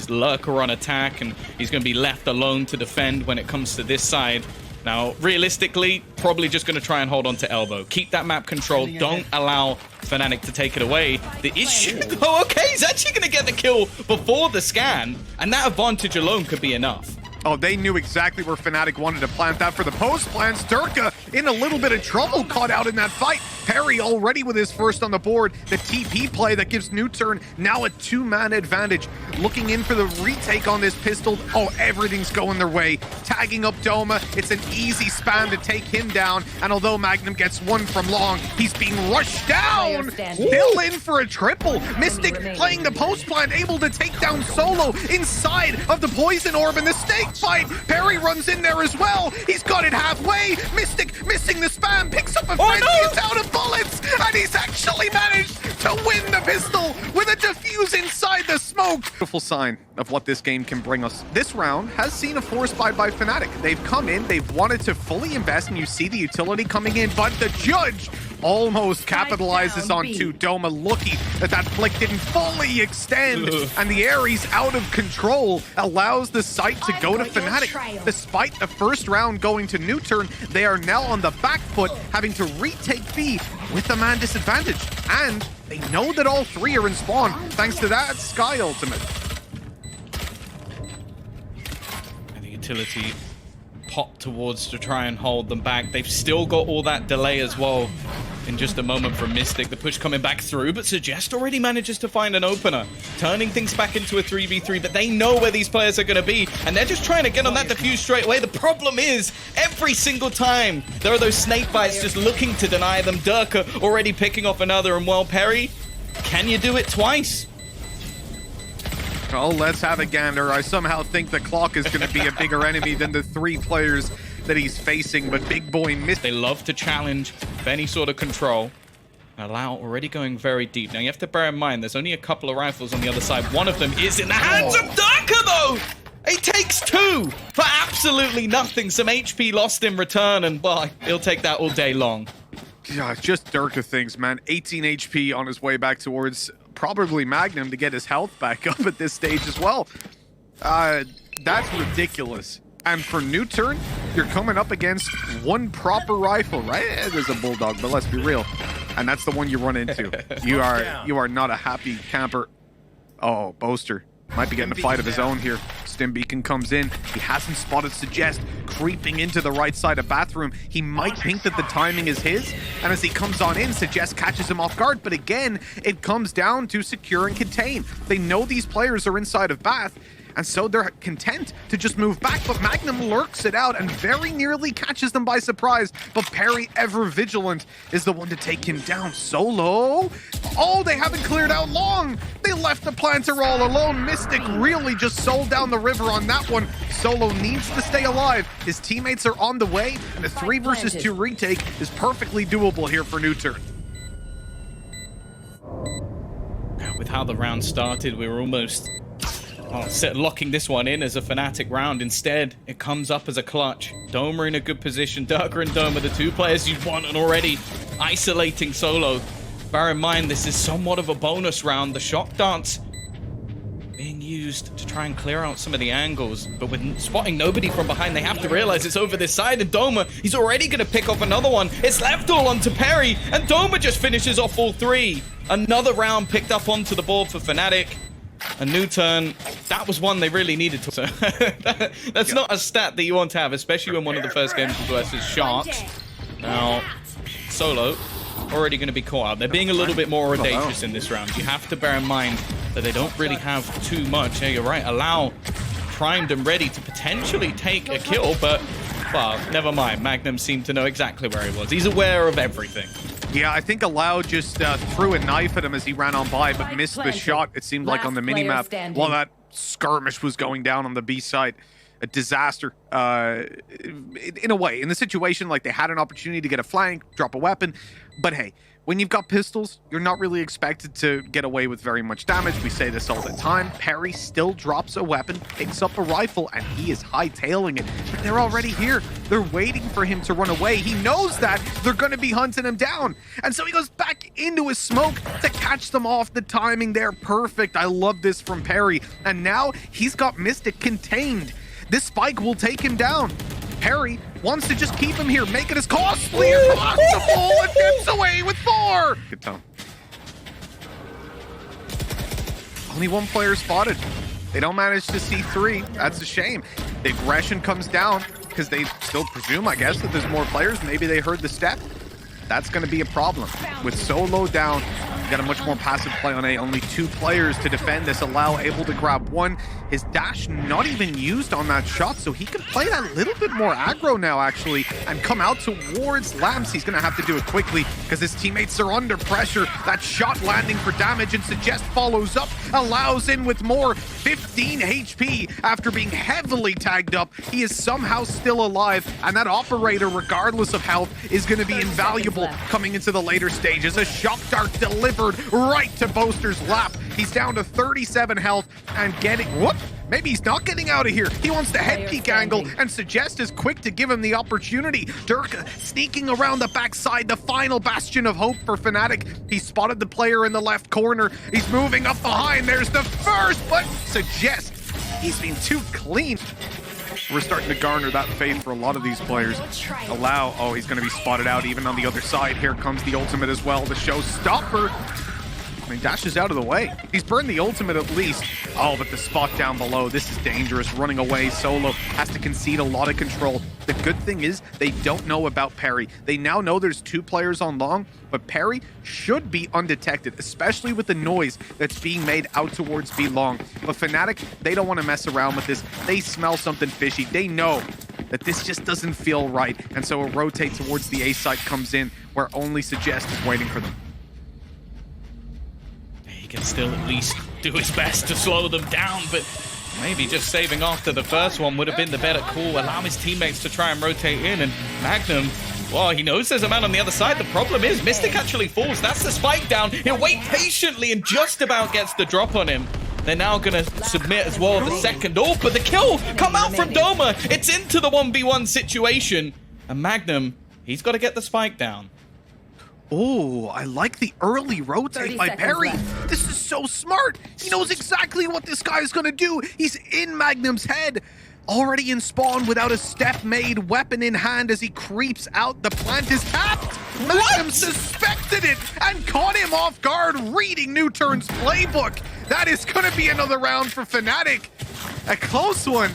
this lurker on attack, and he's going to be left alone to defend when it comes to this side. Now, realistically, probably just going to try and hold on to elbow. Keep that map controlled. Don't allow FNATIC to take it away. The issue... Oh, okay, he's actually going to get the kill before the scan, and that advantage alone could be enough. Oh, they knew exactly where FNATIC wanted to plant that for the post plans. Durka in a little bit of trouble, caught out in that fight. Perry already with his first on the board. The TP play that gives NUTURN now a 2-man advantage. Looking in for the retake on this pistol. Oh, everything's going their way. Tagging up Doma. It's an easy spam to take him down. And although Magnum gets one from long, he's being rushed down. Still in for a triple. Mystic playing the post plant, able to take down Solo inside of the poison orb in the snake fight. Perry runs in there as well. He's got it halfway. Mystic missing the spam, picks up a frenzy, it's out of bullets, and he's actually managed to win the pistol with a defuse inside the smoke. Beautiful sign of what this game can bring us. This round has seen a force buy by FNATIC. They've come in, they've wanted to fully invest, and you see the utility coming in, but the judge almost capitalizes onto Doma. Lucky that flick didn't fully extend, and the Ares out of control allows the site to go to FNATIC. Despite the first round going to NUTURN, they are now on the back foot, having to retake B with a man disadvantage, and they know that all three are in spawn thanks to that Sky ultimate. And the utility pop towards to try and hold them back. They've still got all that delay as well. In just a moment from Mystic, the push coming back through, but Suggest already manages to find an opener, turning things back into a 3v3, but they know where these players are going to be, and they're just trying to get on that defuse straight away. The problem is, every single time, there are those snake bites just looking to deny them. Durka already picking off another, and well, Perry, can you do it twice? Oh, let's have a gander. I somehow think the clock is going to be a bigger enemy than the 3 players that he's facing, but big boy missed. They love to challenge for any sort of control. Allow already going very deep. Now you have to bear in mind there's only a couple of rifles on the other side. One of them is in the hands of Durka though! It takes 2 for absolutely nothing. Some HP lost in return, and well, he'll take that all day long. Yeah, just Durka things, man. 18 HP on his way back towards probably Magnum to get his health back up at this stage as well. That's ridiculous. And for NUTURN, you're coming up against one proper rifle, right? There's a Bulldog, but let's be real. And that's the one you run into. You are not a happy camper. Oh, Boaster might be getting a fight of his own here. Stim Beacon comes in. He hasn't spotted Suggest creeping into the right side of bathroom. He might think that the timing is his. And as he comes on in, Suggest catches him off guard. But again, it comes down to secure and contain. They know these players are inside of Bath, and so they're content to just move back, but Magnum lurks it out and very nearly catches them by surprise. But Perry, ever vigilant, is the one to take him down. Solo. Oh, they haven't cleared out long. They left the planter all alone. Mystic really just sold down the river on that one. Solo needs to stay alive. His teammates are on the way, and a 3 versus 2 retake is perfectly doable here for NUTURN. With how the round started, we were almost locking this one in as a FNATIC round. Instead, it comes up as a clutch. Doma in a good position. Durka and Doma, the 2 players you want, and already isolating Solo. Bear in mind, this is somewhat of a bonus round. The shock dance being used to try and clear out some of the angles, but with spotting nobody from behind, they have to realize it's over this side, and Doma, he's already going to pick off another one. It's left all onto Perry, and Doma just finishes off all 3. Another round picked up onto the board for FNATIC. A NUTURN, that was one they really needed to. So that's not a stat that you want to have, especially when one of the first games was versus Sharks. Now, Solo already going to be caught out. They're being a little bit more audacious in this round. You have to bear in mind that they don't really have too much. Yeah, you're right. Allow primed and ready to potentially take a kill, but, well, never mind. Magnum seemed to know exactly where he was. He's aware of everything. Yeah, I think Allow just threw a knife at him as he ran on by, but missed the shot, it seemed like, on the minimap while that skirmish was going down on the B side. A disaster, in a way. In the situation, like, they had an opportunity to get a flank, drop a weapon, but hey, When you've got pistols, you're not really expected to get away with very much damage. We say this all the time. Perry still drops a weapon, picks up a rifle, and he is hightailing it. But they're already here. They're waiting for him to run away. He knows that they're going to be hunting him down. And so he goes back into his smoke to catch them off. The timing there, perfect. I love this from Perry. And now he's got Mystic contained. This spike will take him down. Perry wants to just keep him here, make it as costly as possible, and gets away with 4. Good time. Only 1 player spotted. They don't manage to see 3. That's a shame. The aggression comes down because they still presume, I guess, that there's more players. Maybe they heard the step. That's going to be a problem. With Solo down, you got a much more passive play on A. Only 2 players to defend this. Allow able to grab 1. His dash not even used on that shot, so he can play that a little bit more aggro now, actually, and come out towards Lamps. He's going to have to do it quickly because his teammates are under pressure. That shot landing for damage, and Suggest follows up, allows in with more. 15 HP after being heavily tagged up. He is somehow still alive, and that operator, regardless of health, is going to be invaluable coming into the later stages. A shock dart delivered right to Boaster's lap. He's down to 37 health and getting... Whoop! Maybe he's not getting out of here. He wants the head peek angle, and Suggest is quick to give him the opportunity. Durka sneaking around the backside, the final bastion of hope for FNATIC. He spotted the player in the left corner. He's moving up behind. There's the first, but Suggest, he's been too clean. We're starting to garner that faith for a lot of these players. Allow, oh, he's going to be spotted out even on the other side. Here comes the ultimate as well, the showstopper. He dashes out of the way. He's burned the ultimate at least. Oh, but the spot down below, this is dangerous. Running away, Solo has to concede a lot of control. The good thing is they don't know about Perry. They now know there's 2 players on long, but Perry should be undetected, especially with the noise that's being made out towards B long. But FNATIC, they don't want to mess around with this. They smell something fishy. They know that this just doesn't feel right. And so a rotate towards the A site comes in where only Suggest is waiting for them. He can still at least do his best to slow them down, but maybe just saving after the first one would have been the better call. Allow his teammates to try and rotate in, and Magnum, well, he knows there's a man on the other side. The problem is Mystic actually falls. That's the spike down. He'll wait patiently and just about gets the drop on him. They're now going to submit as well the second ult, but the kill come out from Doma. It's into the 1v1 situation, and Magnum, he's got to get the spike down. Oh, I like the early rotate by Perry. This is so smart. He knows exactly what this guy is going to do. He's in Magnum's head. Already in spawn without a step made, weapon in hand as he creeps out. The plant is tapped. Magnum suspected it and caught him off guard, reading NUTURN's playbook. That is going to be another round for FNATIC. A close one.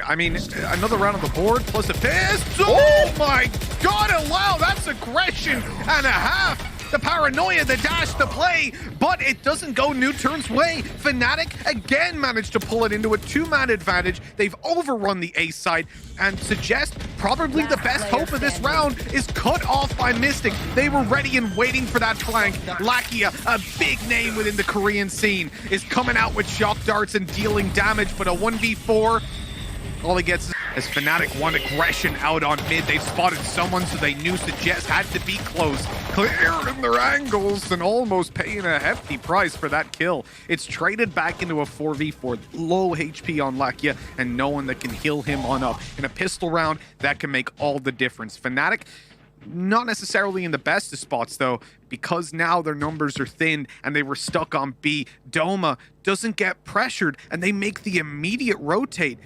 I mean, another round on the board plus a pistol. Oh my God, allow, that's aggression and a half. The paranoia, the dash, the play, but it doesn't go NUTURN's way. FNATIC again managed to pull it into a 2-man advantage. They've overrun the A side, and Suggest probably the best hope of this round is cut off by Mystic. They were ready and waiting for that flank. Lakia, a big name within the Korean scene, is coming out with shock darts and dealing damage, but a 1v4, all he gets is FNATIC want aggression out on mid. They've spotted someone, so they knew Suggest had to be close. Clearing their angles and almost paying a hefty price for that kill. It's traded back into a 4v4. Low HP on Lakia and no one that can heal him on up. In a pistol round, that can make all the difference. FNATIC, not necessarily in the best of spots, though, because now their numbers are thin and they were stuck on B. Doma doesn't get pressured, and they make the immediate rotate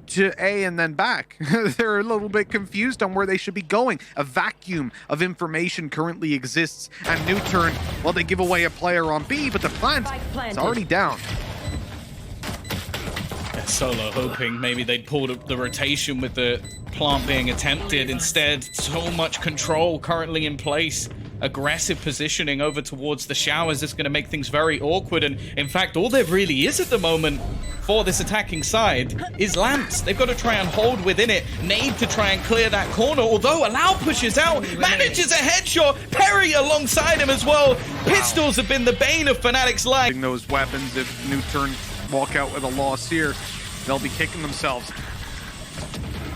to A and then back. They're a little bit confused on where they should be going. A vacuum of information currently exists, and NUTURN, well, they give away a player on B, but the plant is already down. Solo hoping maybe they'd pull the rotation with the plant being attempted. Instead, so much control currently in place. Aggressive positioning over towards the showers is going to make things very awkward. And in fact, all there really is at the moment for this attacking side is lamps. They've got to try and hold within it. Nade to try and clear that corner. Although Allow pushes out, manages a headshot. Perry alongside him as well. Pistols have been the bane of FNATIC's life. Those weapons, if NUTURN walk out with a loss here, they'll be kicking themselves.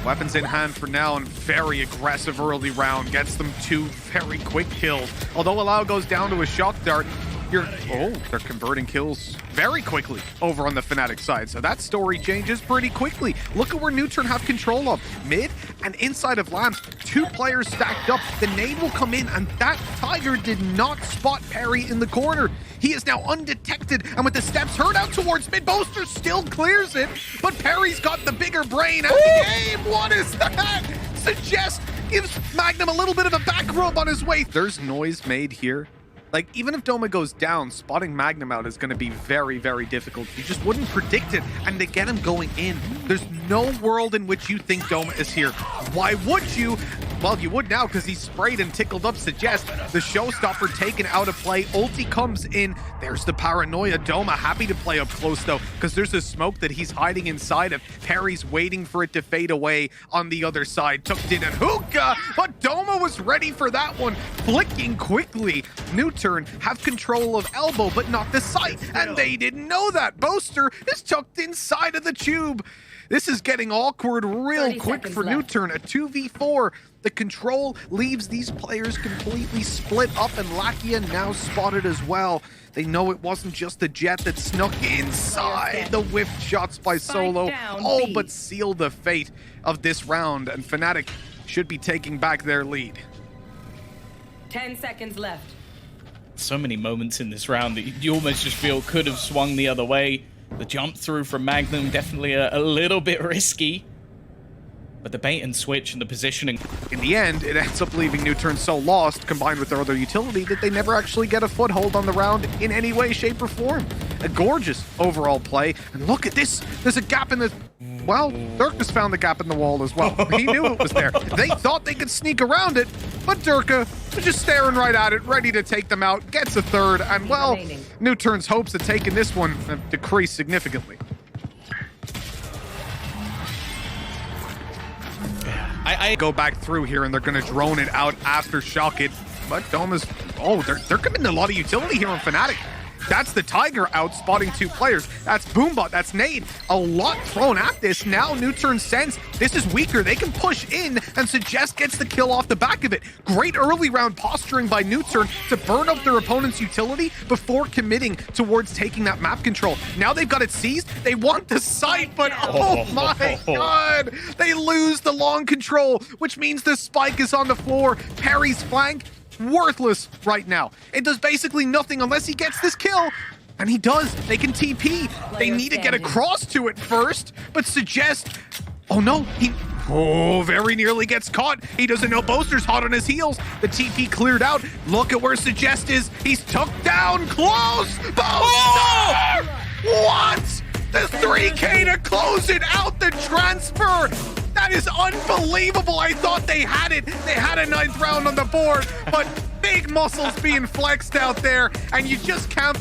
Weapons in hand for now, and very aggressive early round. Gets them 2 very quick kills. Although Allow goes down to a shock dart, they're converting kills very quickly over on the FNATIC side. So that story changes pretty quickly. Look at where NUTURN have control of. Mid and inside of lamps, 2 players stacked up. The nade will come in, and that Tiger did not spot Perry in the corner. He is now undetected, and with the steps heard out towards mid, Boaster still clears it, but Perry's got the bigger brain at the game. What is that? Suggest gives Magnum a little bit of a back rub on his way. There's noise made here. Like, even if Doma goes down, spotting Magnum out is going to be very, very difficult. You just wouldn't predict it, and they get him going in. There's no world in which you think Doma is here. Why would you? Well, you would now, because he sprayed and tickled up Suggest. The showstopper taken out of play. Ulti comes in. There's the paranoia. Doma happy to play up close, though, because there's a smoke that he's hiding inside of. Perry's waiting for it to fade away on the other side. Tucked in and hookah, but Doma was ready for that one. Flicking quickly. NUTURN have control of elbow, but not the sight, and they didn't know that. Boaster is tucked inside of the tube. This is getting awkward real quick for NUTURN. A 2v4. The control leaves these players completely split up, and Lakia now spotted as well. They know it wasn't just the Jet that snuck inside. The whiffed shots by Solo all but sealed the fate of this round, and FNATIC should be taking back their lead. 10 seconds left. So many moments in this round that you almost just feel could have swung the other way. The jump through from Magnum, definitely a little bit risky. But the bait and switch and the positioning. In the end, it ends up leaving NUTURN so lost, combined with their other utility, that they never actually get a foothold on the round in any way, shape, or form. A gorgeous overall play. And look at this. There's a gap in the... Well, Durka's found the gap in the wall as well. He knew it was there. They thought they could sneak around it, but Durka was just staring right at it, ready to take them out. Gets a third, and well, NUTURN's hopes of taking this one have decreased significantly. I go back through here, and they're going to drone it out after shock it. But Doma's... Oh, they're committing a lot of utility here on FNATIC. That's the Tiger out spotting 2 players. That's Boombot. That's Nade. A lot thrown at this. Now NUTURN sense this is weaker. They can push in, and Suggest gets the kill off the back of it. Great early round posturing by NUTURN to burn up their opponent's utility before committing towards taking that map control. Now they've got it seized. They want the site, but oh my god. They lose the long control, which means the spike is on the floor. Perry's flank, worthless right now. It does basically nothing unless he gets this kill, and he does. They can TP. They need to get across to it first, but Suggest... Oh no, he... Oh, very nearly gets caught. He doesn't know Boaster's hot on his heels. The TP cleared out. Look at where Suggest is. He's tucked down close. Boaster! What? The 3K to close it out, the transfer. That is unbelievable. I thought they had it. They had a 9th round on the board, but big muscles being flexed out there, and you just can't